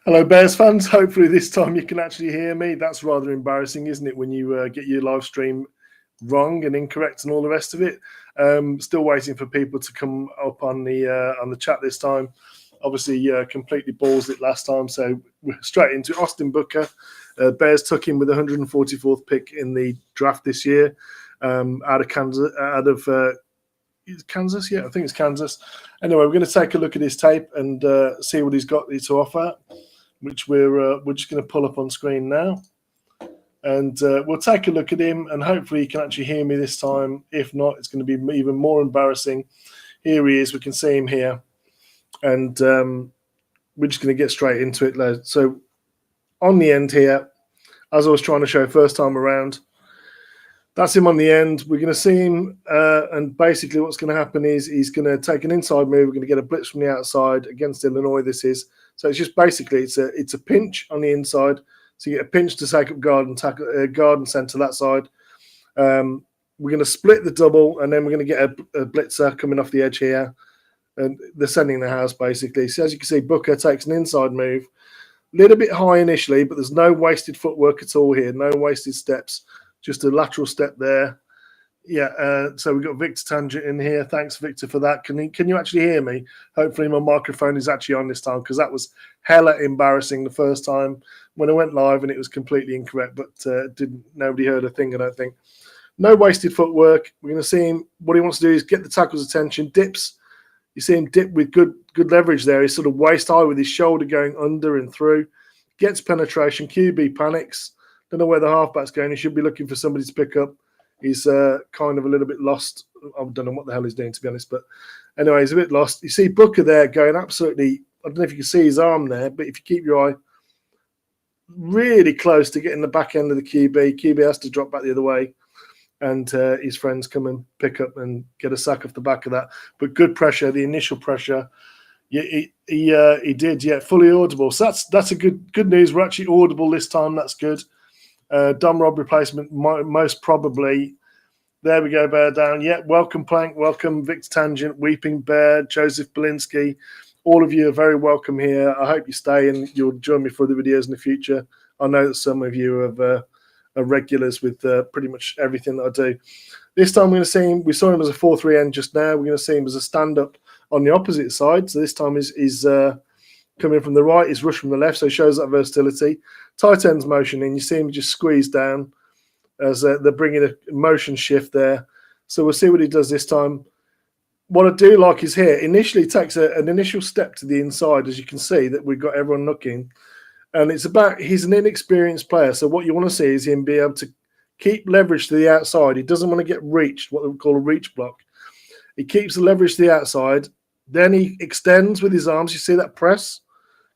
Hello, Bears fans. Hopefully this time you can actually hear me. That's rather embarrassing, isn't it, when you get your live stream wrong and incorrect and all the rest of it. Still waiting for people to come up on the chat this time. Obviously, completely balls it last time, so we're straight into Austin Booker. Bears took him with the 144th pick in the draft this year, out of Kansas. Kansas, yeah, I think it's Kansas. Anyway, we're going to take a look at his tape and see what he's got to offer, which we're just going to pull up on screen now. And we'll take a look at him, and hopefully you can actually hear me this time. If not, it's going to be even more embarrassing. Here he is. We can see him here. And we're just going to get straight into it. So on the end here, as I was trying to show first time around, that's him on the end. We're going to see him, and basically what's going to happen is he's going to take an inside move. We're going to get a blitz from the outside against Illinois. This is so. It's just basically it's a pinch on the inside. So you get a pinch to take up guard and center that side. We're going to split the double, and then we're going to get a blitzer coming off the edge here, and they're sending the house basically. So as you can see, Booker takes an inside move, a little bit high initially, but there's no wasted footwork at all here, no wasted steps. Just a lateral step there. Yeah, so we've got Victor Tangent in here. Thanks, Victor, for that. Can you actually hear me? Hopefully my microphone is actually on this time, because that was hella embarrassing the first time when I went live and it was completely incorrect, but nobody heard a thing, I don't think. No wasted footwork. We're going to see him. What he wants to do is get the tackle's attention. Dips. You see him dip with good leverage there. He's sort of waist high with his shoulder going under and through. Gets penetration. QB panics. Don't know where the halfback's going. He should be looking for somebody to pick up. He's kind of a little bit lost. I don't know what the hell he's doing, to be honest. But anyway, he's a bit lost. You see Booker there going absolutely, I don't know if you can see his arm there, but if you keep your eye really close to getting the back end of the QB has to drop back the other way. And his friends come and pick up and get a sack off the back of that. But good pressure, the initial pressure. Yeah, he did, yeah, fully audible. So that's a good news. We're actually audible this time. That's good. Dumb Rob replacement, most probably. There we go, Bear Down. Yeah, welcome, Plank. Welcome, Victor Tangent, Weeping Bear, Joseph Belinsky. All of you are very welcome here. I hope you stay and you'll join me for the videos in the future. I know that some of you are regulars with pretty much everything that I do. This time we're going to see him. We saw him as a 4-3 end just now. We're going to see him as a stand-up on the opposite side. So this time he's coming from the right, he's rushed from the left, so he shows that versatility. Tight ends motion in, you see him just squeeze down as they're bringing a motion shift there. So we'll see what he does this time. What I do like is here, initially takes an initial step to the inside, as you can see that we've got everyone looking. And it's about, he's an inexperienced player, so what you want to see is him be able to keep leverage to the outside. He doesn't want to get reached, what we call a reach block. He keeps the leverage to the outside, then he extends with his arms. You see that press?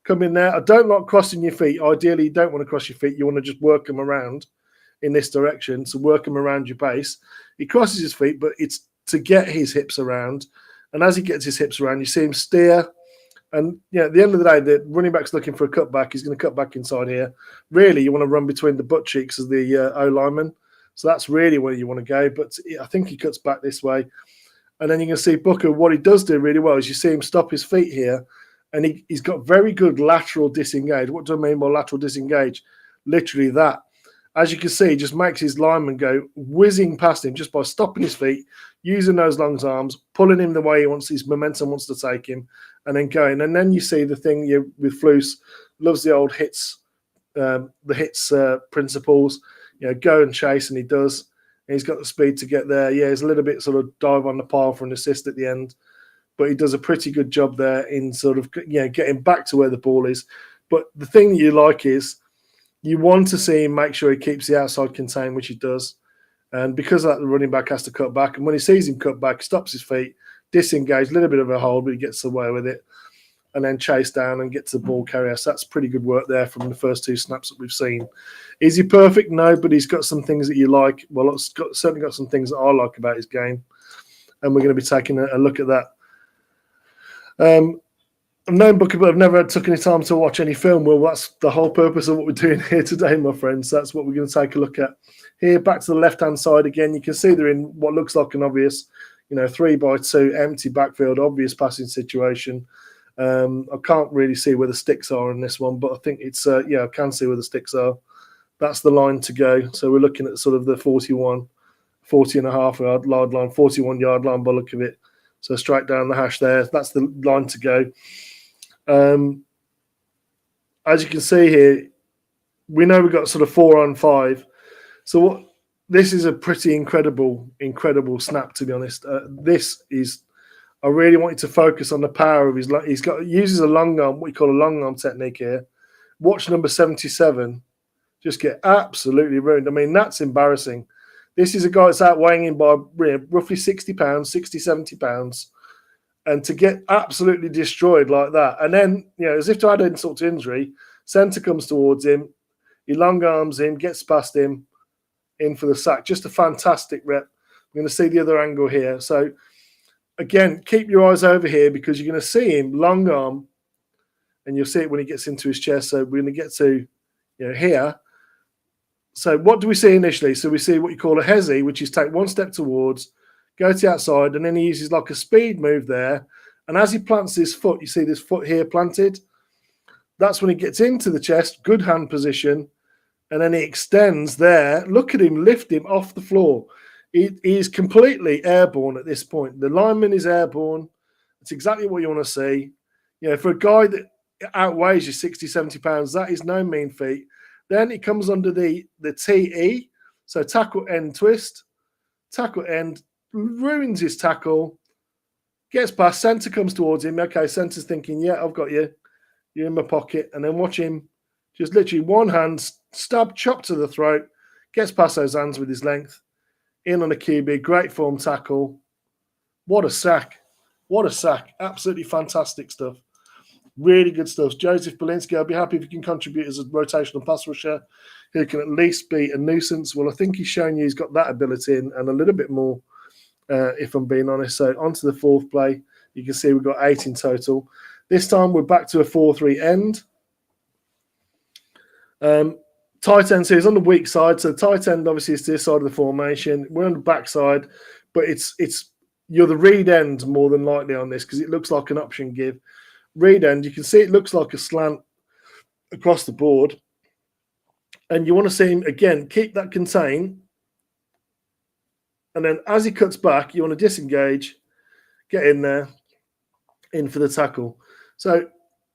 Come in there. I don't like crossing your feet. Ideally, you don't want to cross your feet. You want to just work them around in this direction. So work them around your base. He crosses his feet, but it's to get his hips around. And as he gets his hips around, you see him steer. And yeah, at the end of the day, the running back's looking for a cutback. He's going to cut back inside here. Really, you want to run between the butt cheeks of the O-lineman. So that's really where you want to go. But I think he cuts back this way. And then you can see Booker, what he does do really well is you see him stop his feet here. And he's got very good lateral disengage. What do I mean by lateral disengage? Literally that. As you can see, he just makes his lineman go whizzing past him just by stopping his feet, using those long arms, pulling him the way he wants, his momentum wants to take him, and then going. And then you see the thing with Flus, loves the old hits, principles. You know, go and chase, and he does. And he's got the speed to get there. Yeah, he's a little bit sort of dive on the pile for an assist at the end. But he does a pretty good job there in sort of, getting back to where the ball is. But the thing that you like is you want to see him make sure he keeps the outside contained, which he does. And because of that, the running back has to cut back. And when he sees him cut back, he stops his feet, disengage, a little bit of a hold, but he gets away with it. And then chase down and get to the ball carrier. So that's pretty good work there from the first two snaps that we've seen. Is he perfect? No, but he's got some things that you like. Well, it's certainly got some things that I like about his game. And we're going to be taking a look at that. I've known Booker, but I've never took any time to watch any film. Well, that's the whole purpose of what we're doing here today, my friends. That's what we're going to take a look at. Here, back to the left-hand side again. You can see they're in what looks like an obvious, 3-by-2 empty backfield, obvious passing situation. I can't really see where the sticks are in this one, but I think it's, I can see where the sticks are. That's the line to go. So we're looking at sort of the 40 and a half yard line, 41 yard line by the look of it. So straight down the hash there. That's the line to go. As you can see here, we know we've got sort of 4 on 5. So this is a pretty incredible snap, to be honest. I really want you to focus on the power of uses a long arm, what you call a long arm technique here. Watch number 77 just get absolutely ruined. I mean, that's embarrassing. This is a guy that's outweighing him by roughly 60 pounds, 60, 70 pounds. And to get absolutely destroyed like that. And then, as if to add insult to injury, centre comes towards him. He long arms him, gets past him, in for the sack. Just a fantastic rep. We're going to see the other angle here. So, again, keep your eyes over here because you're going to see him long arm, and you'll see it when he gets into his chest. So we're going to get to here. So what do we see initially? So we see what you call a hezi, which is take one step towards, go to the outside, and then he uses like a speed move there. And as he plants his foot, you see this foot here planted. That's when he gets into the chest, good hand position, and then he extends there. Look at him, lift him off the floor. He's completely airborne at this point. The lineman is airborne. It's exactly what you want to see. For a guy that outweighs you 60, 70 pounds, that is no mean feat. Then he comes under the TE, so tackle end twist. Tackle end, ruins his tackle, gets past, centre comes towards him. Okay, centre's thinking, yeah, I've got you. You're in my pocket. And then watch him just literally one hand, stab, chop to the throat, gets past those hands with his length. In on a QB, great form tackle. What a sack. What a sack. Absolutely fantastic stuff. Really good stuff. Joseph Belinsky, I'll be happy if you can contribute as a rotational pass rusher who can at least be a nuisance. Well, I think he's shown you he's got that ability and a little bit more, if I'm being honest. So on to the fourth play. You can see we've got 8 in total. This time we're back to a 4-3 end. Tight end, so he's on the weak side. So the tight end obviously is to this side of the formation. We're on the back side, but you're the read end more than likely on this because it looks like an option give. Read end, you can see it looks like a slant across the board. And you want to see him, again, keep that contain. And then as he cuts back, you want to disengage, get in there, in for the tackle. So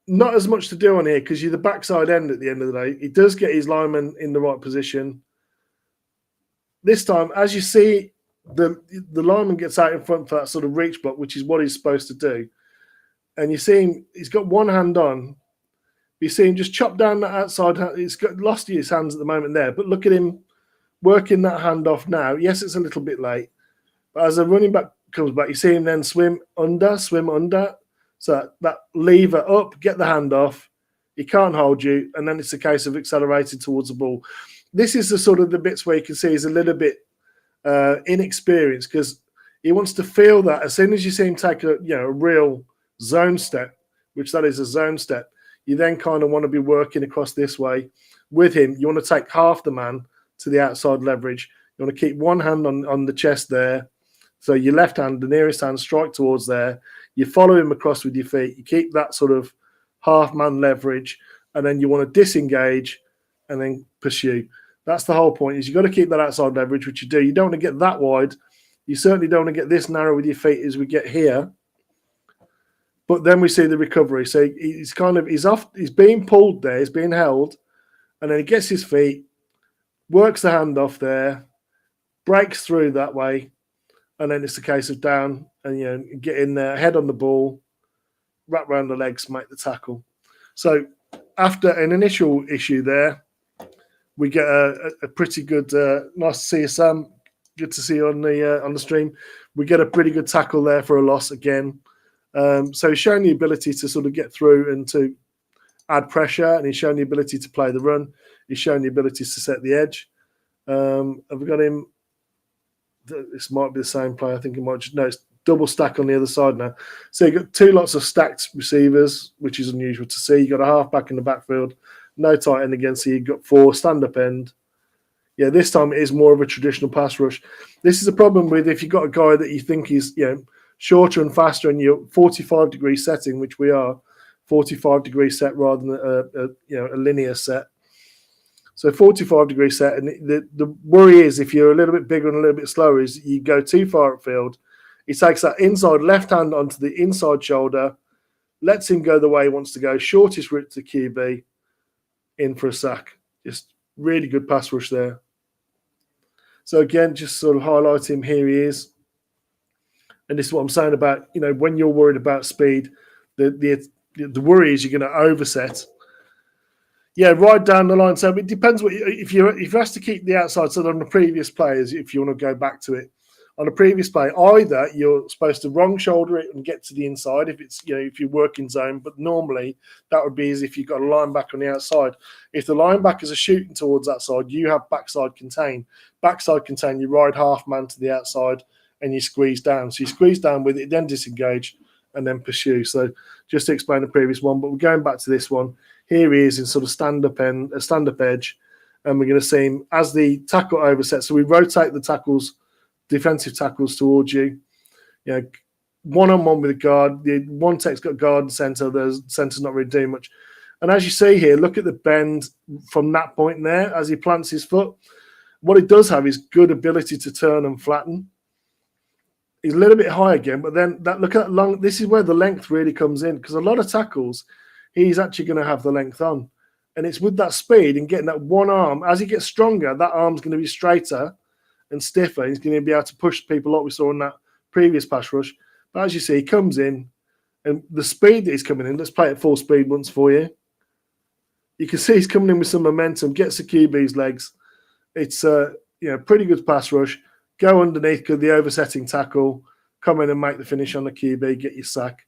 not as much to do on here because you're the backside end at the end of the day. He does get his lineman in the right position. This time, as you see, the lineman gets out in front for that sort of reach block, which is what he's supposed to do. And you see him, he's got one hand on. You see him just chop down that outside hand. He's got lost his hands at the moment there, but look at him working that hand off now. Yes, it's a little bit late, but as the running back comes back, you see him then swim under. So that lever up, get the hand off. He can't hold you, and then it's a case of accelerating towards the ball. This is the sort of the bits where you can see he's a little bit inexperienced because he wants to feel that as soon as you see him take a real zone step, which that is a zone step, you then kind of want to be working across this way with him. You want to take half the man to the outside leverage. You want to keep one hand on the chest there. So your left hand, the nearest hand, strike towards there. You follow him across with your feet. You keep that sort of half-man leverage, and then you want to disengage and then pursue. That's the whole point, is you've got to keep that outside leverage, which you do. You don't want to get that wide. You certainly don't want to get this narrow with your feet as we get here. But then we see the recovery. So he's being pulled there. He's being held, and then he gets his feet, works the hand off there, breaks through that way, and then it's a case of down and get in there, head on the ball, wrap around the legs, make the tackle. So after an initial issue there, we get a pretty good. Nice to see you, Sam. Good to see you on the stream. We get a pretty good tackle there for a loss again. So he's shown the ability to sort of get through and to add pressure, and he's shown the ability to play the run. He's shown the ability to set the edge. Have we got him? This might be the same play. I think it might just, no, it's double stack on the other side now. So you've got 2 lots of stacked receivers, which is unusual to see. You've got a halfback in the backfield, no tight end again. So you've got 4 stand-up end. Yeah, this time it is more of a traditional pass rush. This is a problem with if you've got a guy that you think is shorter and faster and you're 45-degree setting, which we are, 45-degree set rather than a linear set. So 45-degree set, and the worry is if you're a little bit bigger and a little bit slower is you go too far upfield. He takes that inside left hand onto the inside shoulder, lets him go the way he wants to go, shortest route to QB, in for a sack. Just really good pass rush there. So again, just sort of highlight him. Here he is. And this is what I'm saying about, when you're worried about speed, the worry is you're going to overset. Yeah, right down the line. So it depends if you have to keep the outside. So on the previous players, if you want to go back to it, on a previous play, either you're supposed to wrong shoulder it and get to the inside if it's if you work in zone, but normally that would be as if you've got a linebacker on the outside. If the linebackers are shooting towards that side, you have backside contain. Backside contain, you ride half man to the outside and you squeeze down. So you squeeze down with it, then disengage and then pursue. So just to explain the previous one, but we're going back to this one. Here he is in sort of stand-up edge, and we're going to see him as the tackle overset. So we rotate the tackles, defensive tackles towards you. One-on-one with a guard. The one tech's got guard and centre. The centre's not really doing much. And as you see here, look at the bend from that point there as he plants his foot. What it does have is good ability to turn and flatten. He's a little bit high again, but then look at that long. This is where the length really comes in, because a lot of tackles, he's actually going to have the length on. And it's with that speed and getting that one arm. As he gets stronger, that arm's going to be straighter and stiffer. He's going to be able to push people like we saw in that previous pass rush. But as you see, he comes in, and the speed that he's coming in, let's play at full speed once for you. You can see he's coming in with some momentum, gets the QB's legs. It's pretty good pass rush. Go underneath the oversetting tackle, come in and make the finish on the QB, get your sack,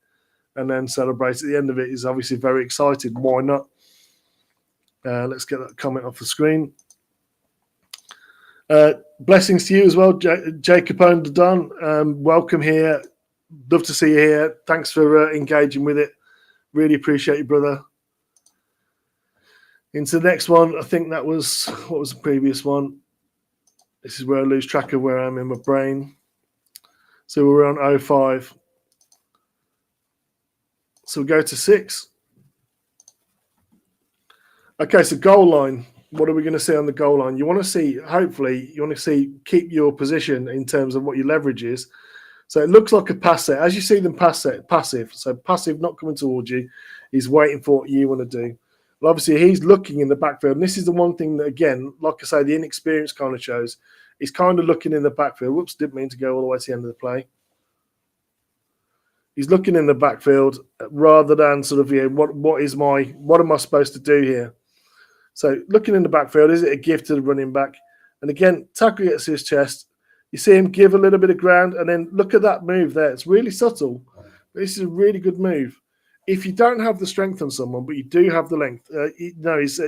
and then celebrate. At the end of it, he's obviously very excited. Why not? Let's get that comment off the screen. Blessings to you as well, Jacob Capone. Welcome here. Love to see you here. Thanks for engaging with it. Really appreciate you, brother. Into the next one, I think that was, what was the previous one? This is where I lose track of where I'm in my brain. So we're on 05. So we go to 6. Okay, so goal line. What are we going to see on the goal line? You want to see, hopefully, keep your position in terms of what your leverage is. So it looks like a pass set. As you see them passive. So passive, not coming towards you. He's waiting for what you want to do. Well, obviously, he's looking in the backfield. And this is the one thing that, again, like I say, the inexperience kind of shows. He's kind of looking in the backfield. Whoops, didn't mean to go all the way to the end of the play. He's looking in the backfield rather than sort of, what am I supposed to do here? So looking in the backfield, is it a gift to the running back? And again, tackle gets his chest. You see him give a little bit of ground, and then look at that move there. It's really subtle. This is a really good move. If you don't have the strength on someone, but you do have the length, he's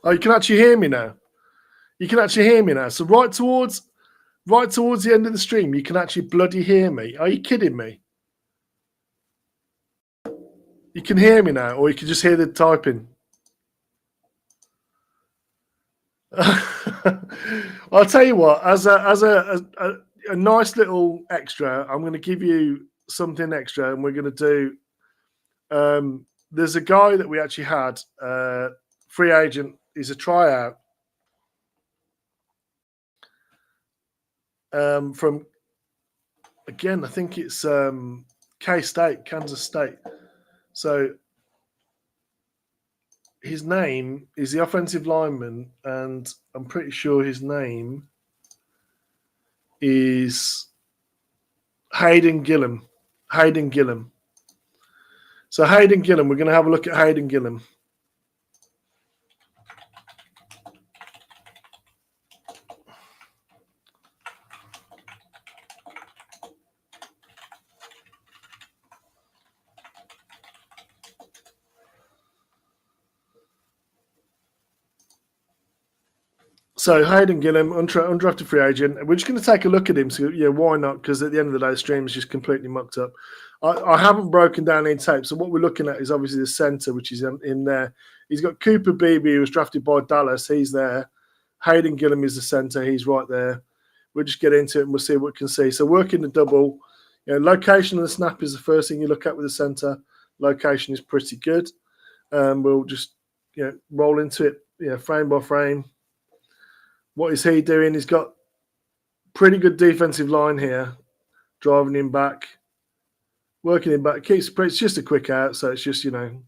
Oh, you can actually hear me now. You can actually hear me now. So right towards the end of the stream, you can actually bloody hear me. Are you kidding me? You can hear me now, or you can just hear the typing. I'll tell you what. As a nice little extra, I'm going to give you something extra, and we're going to do. There's a guy that we actually had, free agent. He's a tryout from. Again, I think it's K-State, Kansas State. So his name is the offensive lineman, and I'm pretty sure his name is Hayden Gillum. Hayden Gillum. So Hayden Gillum, we're going to have a look at Hayden Gillum. So Hayden Gillum, undrafted free agent. We're just going to take a look at him. So yeah, why not? Because at the end of the day, the stream is just completely mucked up. I haven't broken down any tape. So what we're looking at is obviously the center, which is in there. He's got Cooper Beebe, who was drafted by Dallas. He's there. Hayden Gillum is the center. He's right there. We'll just get into it and we'll see what we can see. So working the double, location of the snap is the first thing you look at with the center. Location is pretty good. We'll just roll into it, frame by frame. What is he doing? He's got pretty good defensive line here, driving him back, working him back. It's just a quick out, so it's just, and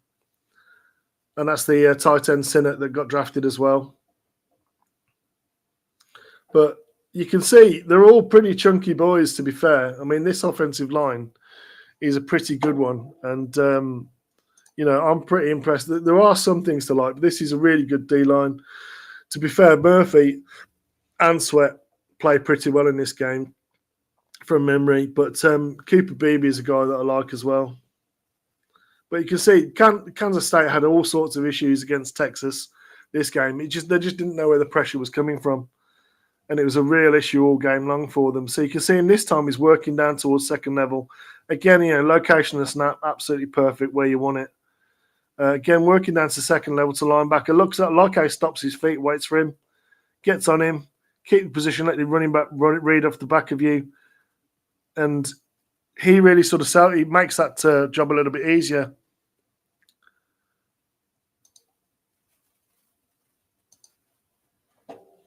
that's the tight end Sinnott that got drafted as well. But you can see they're all pretty chunky boys, to be fair. I mean, this offensive line is a pretty good one. And, I'm pretty impressed. There are some things to like, but this is a really good D-line. To be fair, Murphy and Sweat play pretty well in this game from memory. But Cooper Beebe is a guy that I like as well. But you can see Kansas State had all sorts of issues against Texas this game. They just didn't know where the pressure was coming from. And it was a real issue all game long for them. So you can see him this time he's working down towards second level. Again, location of the snap, absolutely perfect where you want it. Again, working down to second level to linebacker. Looks like he stops his feet, waits for him, gets on him, keep the position, let the running back read off the back of you. And he really sort of he makes that job a little bit easier.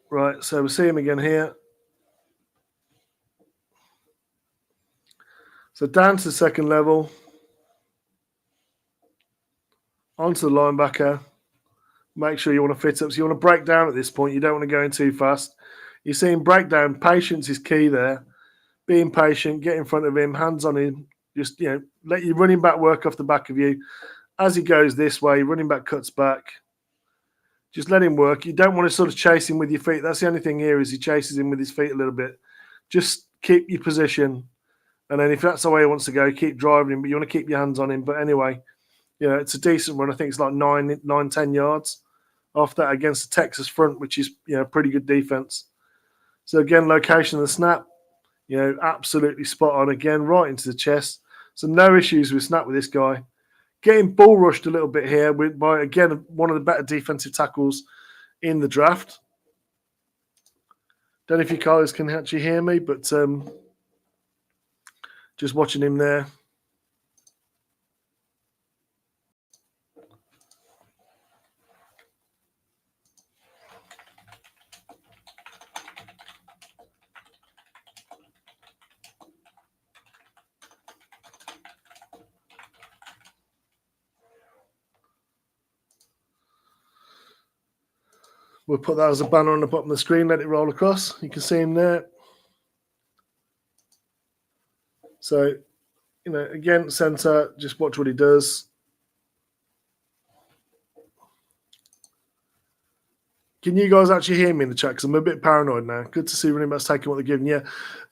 Right, so we'll see him again here. So down to the second level. Onto the linebacker. Make sure you want to fit up. So you want to break down at this point. You don't want to go in too fast. You're seeing breakdown. Patience is key there. Being patient, get in front of him, hands on him. Just, let your running back work off the back of you. As he goes this way, running back cuts back. Just let him work. You don't want to sort of chase him with your feet. That's the only thing here is he chases him with his feet a little bit. Just keep your position. And then if that's the way he wants to go, keep driving him. But you want to keep your hands on him. But anyway, it's a decent run. I think it's like 9-10 yards off that against the Texas front, which is, pretty good defense. So again, location of the snap, absolutely spot on again, right into the chest. So no issues with snap with this guy. Getting bull rushed a little bit here by, again, one of the better defensive tackles in the draft. Don't know if you guys can actually hear me, but just watching him there. We'll put that as a banner on the bottom of the screen, let it roll across. You can see him there. So, again, center, just watch what he does. Can you guys actually hear me in the chat? Because I'm a bit paranoid now. Good to see running backs taking what they're giving. Yeah.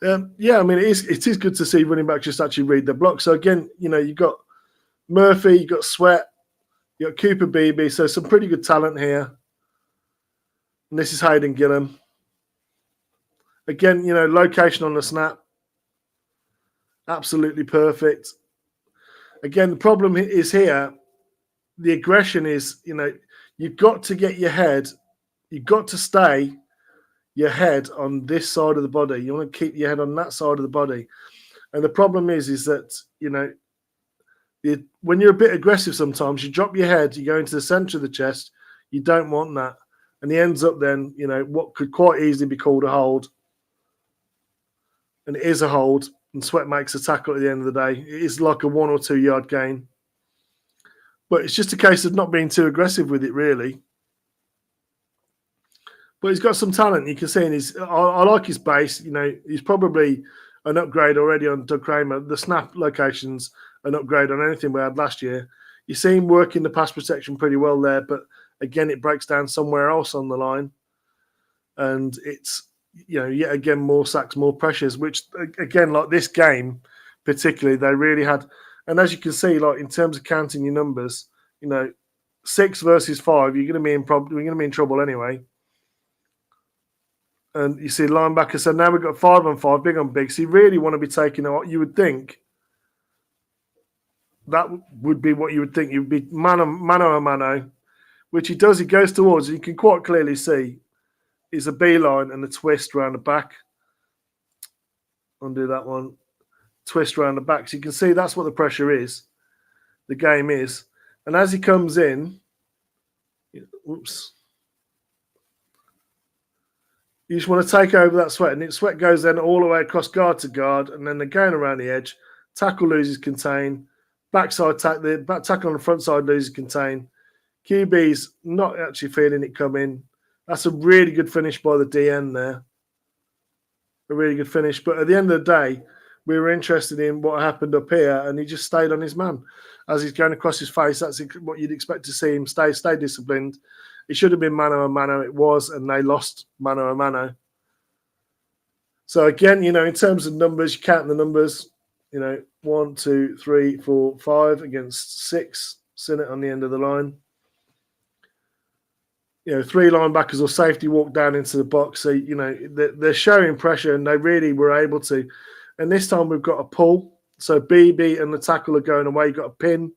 I mean, it is good to see running backs just actually read their block. So again, you've got Murphy, you've got Sweat, you've got Cooper Beebe. So some pretty good talent here. And this is Hayden Gillum. Again, location on the snap. Absolutely perfect. Again, the problem is here. The aggression is, you've got to get your head. You've got to stay your head on this side of the body. You want to keep your head on that side of the body. And the problem is that, when you're a bit aggressive sometimes, you drop your head, you go into the center of the chest. You don't want that. And he ends up then, what could quite easily be called a hold. And it is a hold. And Sweat makes a tackle at the end of the day. It is like a 1 or 2 yard gain. But it's just a case of not being too aggressive with it, really. But he's got some talent. You can see in his. I like his base. He's probably an upgrade already on Doug Kramer. The snap locations an upgrade on anything we had last year. You see him working the pass protection pretty well there, but again, it breaks down somewhere else on the line, and it's yet again more sacks, more pressures. Which again, like this game particularly, they really had. And as you can see, like in terms of counting your numbers, 6 versus 5, you're going to be in trouble anyway. And you see linebacker, so now we've got 5 on 5, big on big. So you really want to be taking what you would think. That would be what you would think. You'd be mano a mano, which he does. He goes towards. You can quite clearly see is a beeline and a twist around the back. Undo that one. Twist around the back. So you can see that's what the pressure is. The game is. And as he comes in, whoops. You just want to take over that Sweat, and Sweat goes then all the way across guard to guard, and then they're going around the edge. Tackle loses contain. Backside the back tackle on the front side loses contain. QB's not actually feeling it coming. That's a really good finish by the DN there. A really good finish. But at the end of the day, we were interested in what happened up here, and he just stayed on his man. As he's going across his face, that's what you'd expect to see him stay disciplined. It should have been mano a mano. It was, and they lost mano a mano. So again, in terms of numbers, you count the numbers. 1, 2, 3, 4, 5 against 6. Sinnott on the end of the line. 3 linebackers or safety walk down into the box. So they're showing pressure, and they really were able to. And this time we've got a pull. So BB and the tackle are going away. You've got a pin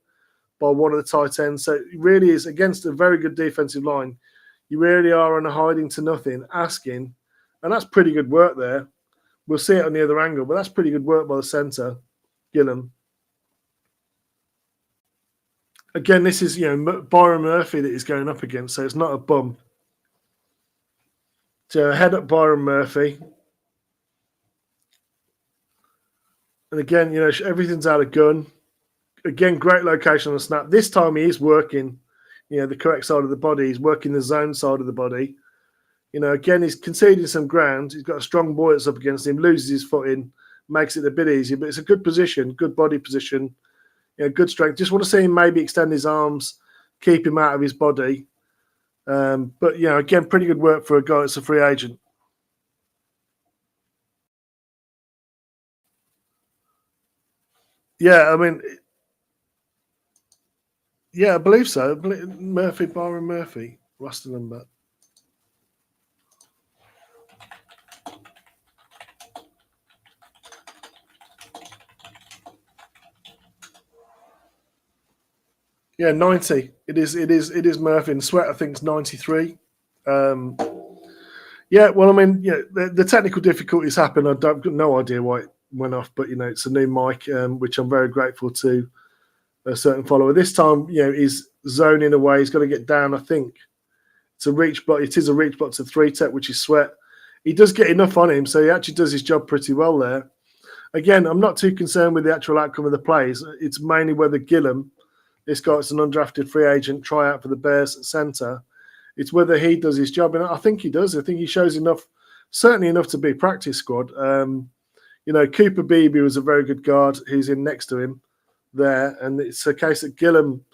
by one of the tight ends. So it really is against a very good defensive line. You really are on a hiding to nothing, asking, and that's pretty good work there. We'll see it on the other angle, but that's pretty good work by the centre, Gillum. Again, this is Byron Murphy that he's going up against, so it's not a bum. So head up Byron Murphy. And again, everything's out of gun. Again, great location on the snap. This time he is working, the correct side of the body. He's working the zone side of the body. Again, he's conceding some ground. He's got a strong boy that's up against him, loses his footing, makes it a bit easier. But it's a good position, good body position, good strength. Just want to see him maybe extend his arms, keep him out of his body. But, again, pretty good work for a guy that's a free agent. Yeah, I mean... Yeah, I believe so. Byron Murphy, roster number. Yeah, 90. It is Murphy. And Sweat, I think, is 93. Yeah, well, I mean, the technical difficulties happen. I've got no idea why it went off, but it's a new mic, which I'm very grateful to a certain follower. This time, he's zoning away. He's got to get down, I think. It's a reach block. It is a reach block to 3-tech, which is Sweat. He does get enough on him, so he actually does his job pretty well there. Again, I'm not too concerned with the actual outcome of the plays. It's mainly whether Gillum, this guy's an undrafted free agent, try out for the Bears at centre. It's whether he does his job, and I think he does. I think he shows enough, certainly enough to be practice squad. Cooper Beebe was a very good guard who's in next to him there, and it's a case that Gillum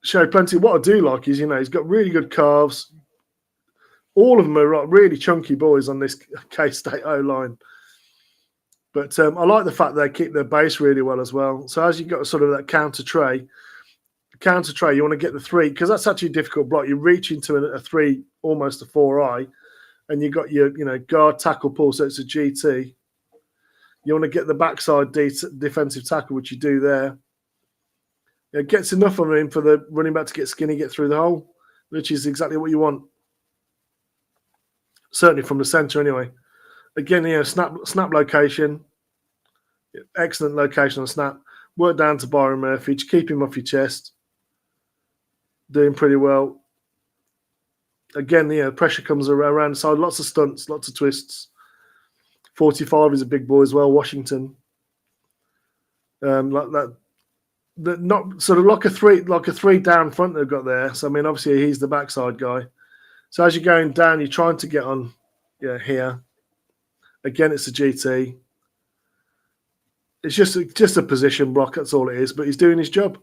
showed plenty. What I do like is, he's got really good calves, All of them are really chunky boys on this K-State O-line. But I like the fact they keep their base really well as well. So as you've got sort of that counter tray, you want to get the 3, because that's actually a difficult block. You reach into a 3, almost a 4-eye, and you've got your guard, tackle, pull, so it's a GT. You want to get the backside defensive tackle, which you do there. It gets enough of him for the running back to get skinny, get through the hole, which is exactly what you want. Certainly from the centre anyway. Again, snap location. Excellent location on snap. Work down to Byron Murphy. Just keep him off your chest. Doing pretty well. Again, pressure comes around the side. Lots of stunts, lots of twists. 45 is a big boy as well, Washington. Like that. Not sort of like a 3 down front they've got there. So I mean, obviously he's the backside guy. So as you're going down, you're trying to get on here. Again, it's a GT. It's just a position block, that's all it is, but he's doing his job.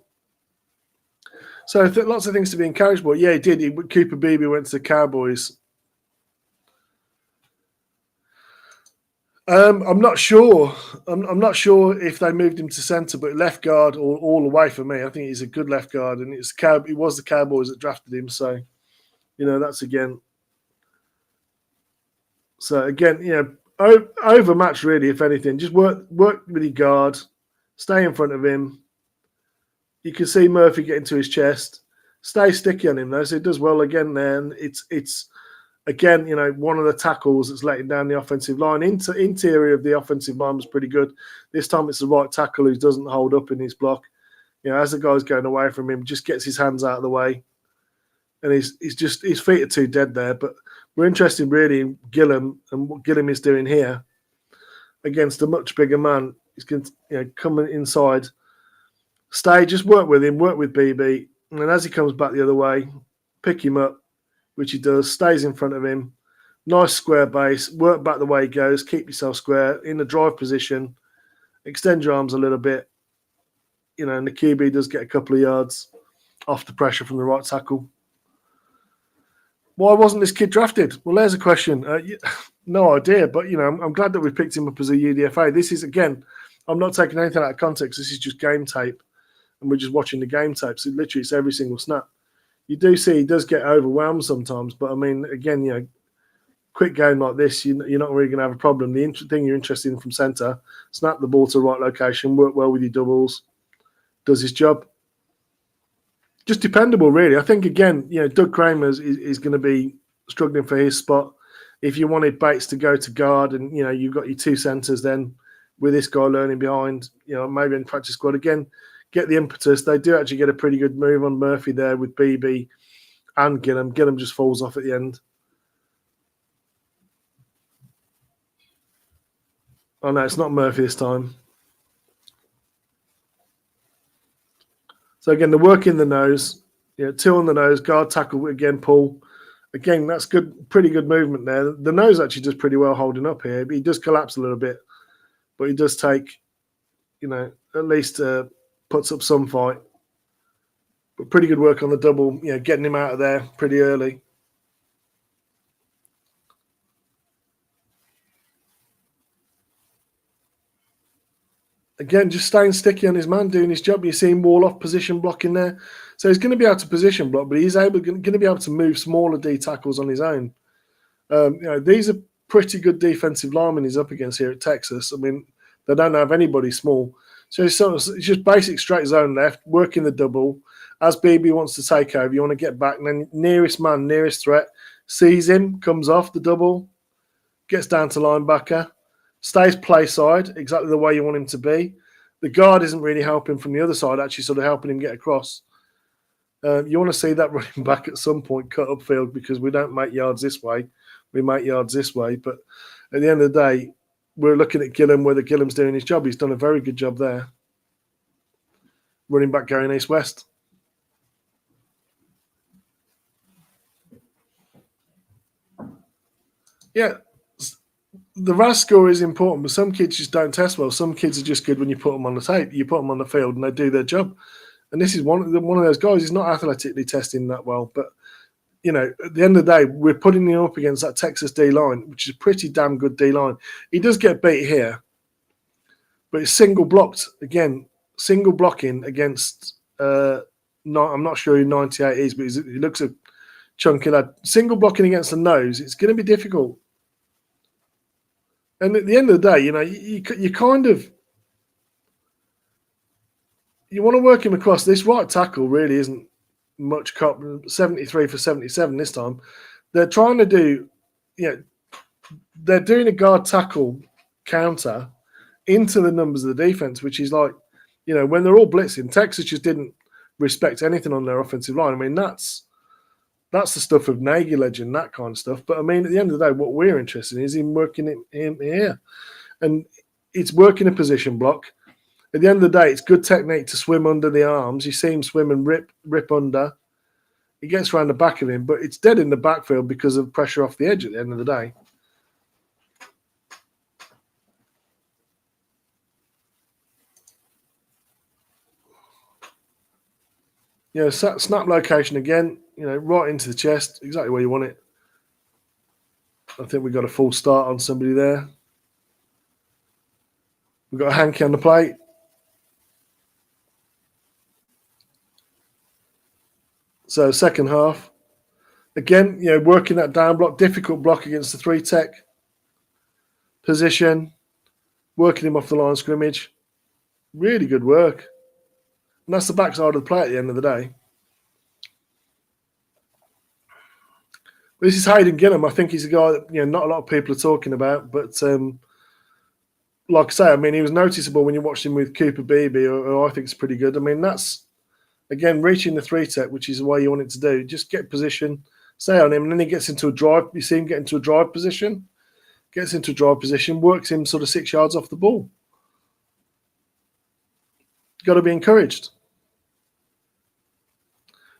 So lots of things to be encouraged by. Yeah, he did. Cooper Beebe went to the Cowboys. I'm not sure. I'm not sure if they moved him to centre, but left guard all the way for me. I think he's a good left guard, and it was the Cowboys that drafted him. So, that's again. So again, overmatched really. If anything, just work with your guard, stay in front of him. You can see Murphy getting to his chest. Stay sticky on him though, so he does well again there. And it's again, one of the tackles that's letting down the offensive line. Interior of the offensive line was pretty good. This time it's the right tackle who doesn't hold up in his block. As the guy's going away from him, just gets his hands out of the way. And his feet are too dead there. But we're interested really in Gillum and what Gillum is doing here against a much bigger man. He's going to come inside. Stay, just work with him, work with BB. And then as he comes back the other way, pick him up, which he does, stays in front of him. Nice square base, work back the way he goes, keep yourself square, in the drive position, extend your arms a little bit. And the QB does get a couple of yards off the pressure from the right tackle. Why wasn't this kid drafted? Well, there's a question. No idea, but, I'm glad that we picked him up as a UDFA. This is, again, I'm not taking anything out of context. This is just game tape, and we're just watching the game tape. So literally it's every single snap. You do see he does get overwhelmed sometimes, but, I mean, again, quick game like this, you're not really going to have a problem. The thing you're interested in from centre, snap the ball to the right location, work well with your doubles, does his job. Just dependable, really. I think, again, Doug Kramer is going to be struggling for his spot. If you wanted Bates to go to guard and, you've got your 2 centres then with this guy learning behind, maybe in practice squad, again, get the impetus. They do actually get a pretty good move on Murphy there with BB and Gillum. Gillum just falls off at the end. Oh, no, it's not Murphy this time. So, again, the work in the nose, 2 on the nose, guard tackle, again, pull. Again, that's good, pretty good movement there. The nose actually does pretty well holding up here. He does collapse a little bit, but he does take, at least puts up some fight. But pretty good work on the double, getting him out of there pretty early. Again, just staying sticky on his man, doing his job. You see him wall off, position blocking there. So he's going to be able to position block, but he's going to be able to move smaller D tackles on his own. These are pretty good defensive linemen he's up against here at Texas. I mean, they don't have anybody small. So it's just basic straight zone left, working the double. As BB wants to take over, you want to get back. And then nearest man, nearest threat, sees him, comes off the double, gets down to linebacker. Stays play side, exactly the way you want him to be. The guard isn't really helping from the other side, actually sort of helping him get across. You want to see that running back at some point cut upfield because we don't make yards this way. We make yards this way. But at the end of the day, we're looking at Gillum, whether Gillum's doing his job. He's done a very good job there. Running back going east-west. Yeah. The RAS score is important, but some kids just don't test well. Some kids are just good when you put them on the tape. You put them on the field and they do their job. And this is one of those guys. He's not athletically testing that well, but you know, at the end of the day, we're putting him up against that Texas D line, which is a pretty damn good D line. He does get beat here, but it's single blocked again, single blocking against. I'm not sure who 98 is, but he looks a chunky lad. Single blocking against the nose, it's going to be difficult. And at the end of the day, you know, you kind of you want to work him across. This right tackle really isn't much cop. 73 for 77 this time. They're trying to do, you know, they're doing a guard tackle counter into the numbers of the defense, which is like, you know, when they're all blitzing, Texas just didn't respect anything on their offensive line. I mean, that's the stuff of Nagy legend, that kind of stuff. But I mean, at the end of the day, what we're interested in is him working him here, and it's working a position block. At the end of the day, it's good technique to swim under the arms. You see him swim and rip under. He gets around the back of him, but it's dead in the backfield because of pressure off the edge at the end of the day. You know, snap location again, you know, right into the chest, exactly where you want it. I think we got a full start on somebody there. We've got a hanky on the plate. So second half. Again, you know, working that down block, difficult block against the 3-tech position, working him off the line of scrimmage. Really good work. And that's the backside of the play at the end of the day. This is Hayden Gillum. I think he's a guy that, you know, not a lot of people are talking about, but like I say, I mean, he was noticeable when you watched him with Cooper Beebe, who I think is pretty good. I mean, that's, again, reaching the 3-tech, which is the way you want it to do. Just get position, stay on him, and then he gets into a drive. You see him get into a drive position, works him sort of 6 yards off the ball. Got to be encouraged.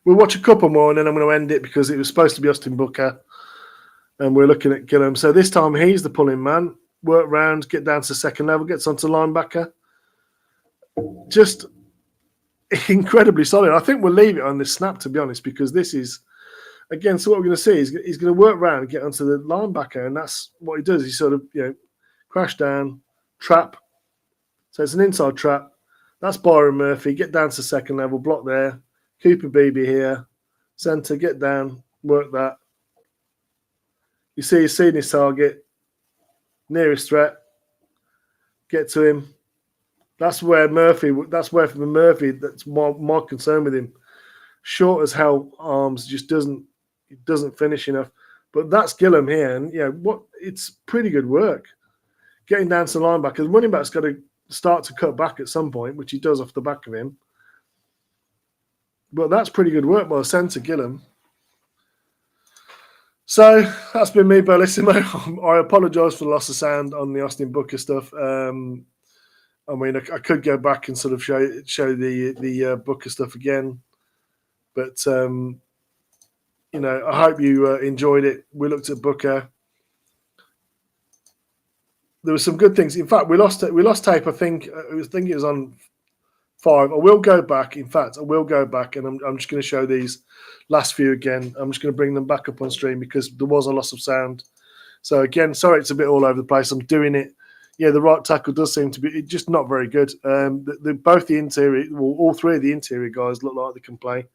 We'll watch a couple more, and then I'm going to end it because it was supposed to be Austin Booker, and we're looking at Gillum. So this time he's the pulling man. Work round, get down to second level, gets onto linebacker. Just incredibly solid. I think we'll leave it on this snap, to be honest, because this is, again, so what we're going to see is he's going to work around and get onto the linebacker, and that's what he does. He sort of, you know, crash down, trap. So it's an inside trap. That's Byron Murphy. Get down to second level, block there. Cooper Beebe here. Center, get down, work that. You see he's seen his target. Nearest threat. Get to him. That's where from Murphy, that's my concern with him. Short as hell arms, just doesn't finish enough. But that's Gillum here, and you know it's pretty good work. Getting down to the linebacker. The running back's got to start to cut back at some point, which he does off the back of him. But that's pretty good work by the centre, Gillum. So that's been me, Bellissimo. I apologise for the loss of sound on the Austin Booker stuff. I mean, I could go back and sort of show the Booker stuff again, but you know, I hope you enjoyed it. We looked at Booker. There were some good things. In fact, we lost tape. I think it was on 5. I will go back. In fact, I will go back, and I'm just going to show these last few again. I'm just going to bring them back up on stream because there was a loss of sound. So again, sorry, it's a bit all over the place. I'm doing it. Yeah, the right tackle does seem to be just not very good. Both the interior, well, all three of the interior guys look like they can play.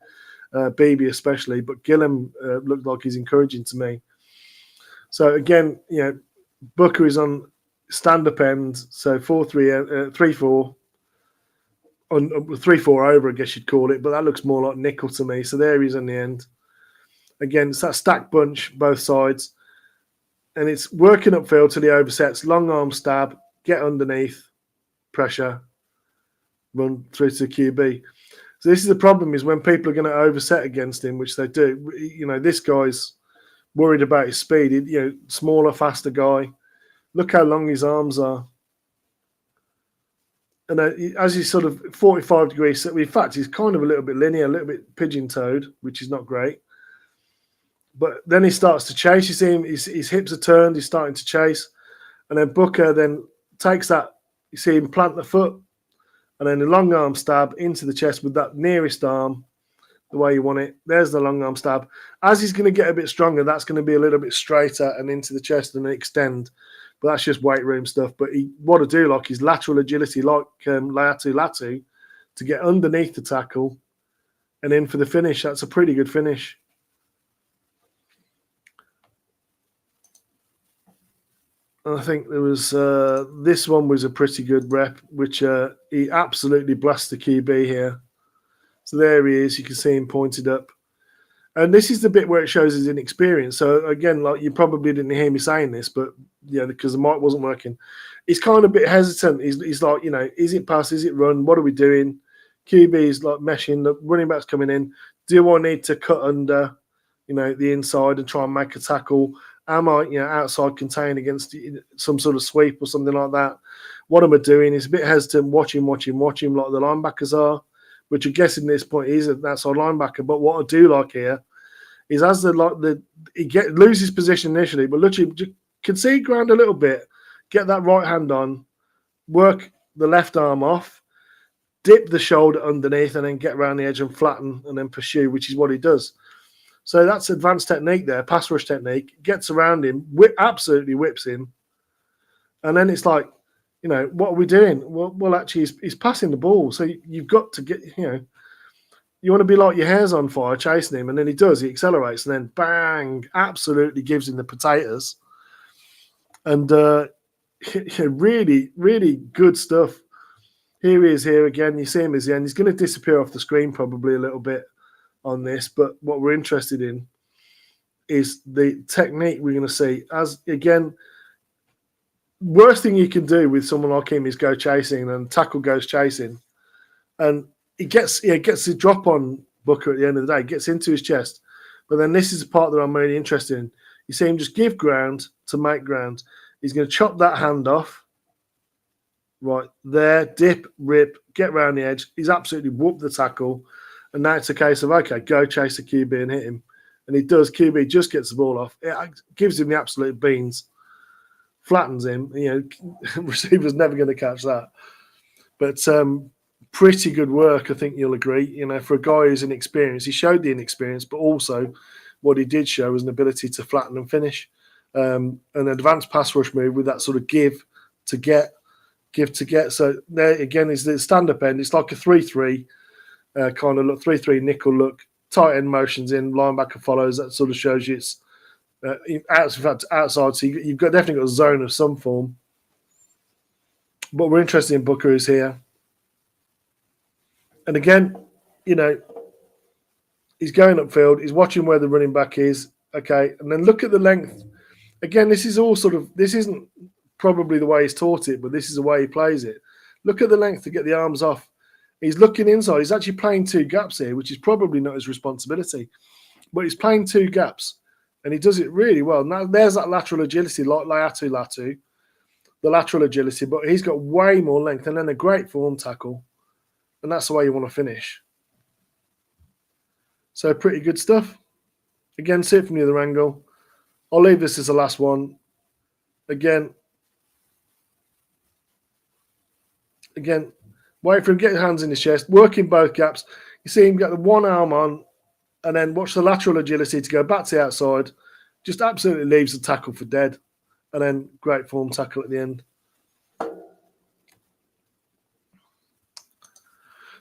Beebe especially, but Gillum looked like he's encouraging to me. So again, you know, Booker is on stand-up end, so 3-4. On 3-4 over, I guess you'd call it, but that looks more like nickel to me. So there he's on the end. Again, it's that stacked bunch, both sides. And it's working upfield till he oversets, long arm stab, get underneath, pressure, run through to the QB. So this is the problem, is when people are going to overset against him, which they do. You know, this guy's worried about his speed. You know, smaller, faster guy. Look how long his arms are. And as he's sort of 45 degrees, in fact, he's kind of a little bit linear, a little bit pigeon-toed, which is not great. But then he starts to chase. You see him, his hips are turned, he's starting to chase. And then Booker then takes that, you see him plant the foot, and then the long arm stab into the chest with that nearest arm. the way you want it. There's the long arm stab. As he's going to get a bit stronger, that's going to be a little bit straighter and into the chest and extend. But that's just weight room stuff. But what I do like is lateral agility, like Latu, to get underneath the tackle and in for the finish. That's a pretty good finish. I think there was this one was a pretty good rep, which he absolutely blasted the QB here. So there he is. You can see him pointed up. And this is the bit where it shows his inexperience. So again, like you probably didn't hear me saying this, but yeah, because the mic wasn't working. He's kind of a bit hesitant. He's like, is it pass? Is it run? What are we doing? QB is like meshing. The running back's coming in. Do I need to cut under, the inside and try and make a tackle? Am I, outside contained against some sort of sweep or something like that? What am I doing? He's a bit hesitant. Watch him like the linebackers are, which I guess in this point he's an outside linebacker. But what I do like here is as he loses position initially, but literally concede ground a little bit, get that right hand on, work the left arm off, dip the shoulder underneath, and then get around the edge and flatten and then pursue, which is what he does. So that's advanced technique there, pass rush technique. Gets around him, absolutely whips him. And then it's like, what are we doing? Well, actually, he's passing the ball. So you've got to get, you want to be like your hair's on fire chasing him. And then he does, he accelerates. And then bang, absolutely gives him the potatoes. And really, really good stuff. Here he is here again. You see him as the end. He's going to disappear off the screen probably a little bit on this, but what we're interested in is the technique we're going to see. As again, worst thing you can do with someone like him is go chasing, and tackle goes chasing, and he gets the drop on Booker at the end of the day, gets into his chest. But then this is the part that I'm really interested in. You see him just give ground to make ground. He's going to chop that hand off. Right there, dip, rip, get around the edge. He's absolutely whooped the tackle. And now it's a case of, okay, go chase the QB and hit him. And he does. QB just gets the ball off. It gives him the absolute beans. Flattens him. Receiver's never going to catch that. But pretty good work, I think you'll agree. For a guy who's inexperienced, he showed the inexperience, but also what he did show was an ability to flatten and finish. An advanced pass rush move with that sort of give to get. So there, again, is the stand-up end. It's like a 3-3. Kind of look, 3-3 nickel look, tight end motions in, linebacker follows. That sort of shows you it's outside. So you've definitely got a zone of some form. But we're interested in Booker is here, and again, he's going upfield. He's watching where the running back is. Okay, and then look at the length. Again, this is all sort of. This isn't probably the way he's taught it, but this is the way he plays it. Look at the length to get the arms off. He's looking inside. He's actually playing two gaps here, which is probably not his responsibility. But he's playing two gaps, and he does it really well. Now, there's that lateral agility, like Latu, the lateral agility, but he's got way more length and then a great form tackle, and that's the way you want to finish. So pretty good stuff. Again, see it from the other angle. I'll leave this as the last one. Again, wait for him, get his hands in his chest, working both gaps. You see him get the one arm on, and then watch the lateral agility to go back to the outside. Just absolutely leaves the tackle for dead. And then great form tackle at the end.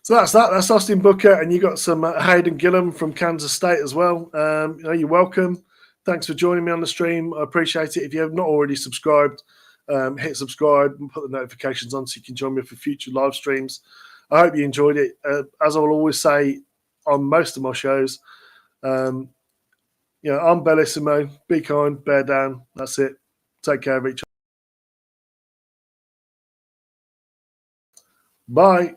So that's that. That's Austin Booker. And you got some Hayden Gillum from Kansas State as well. You're welcome. Thanks for joining me on the stream. I appreciate it. If you have not already subscribed, hit subscribe and put the notifications on so you can join me for future live streams. I hope you enjoyed it. As I will always say on most of my shows, I'm bellissimo. Be kind, bear down. That's it. Take care of each other. Bye.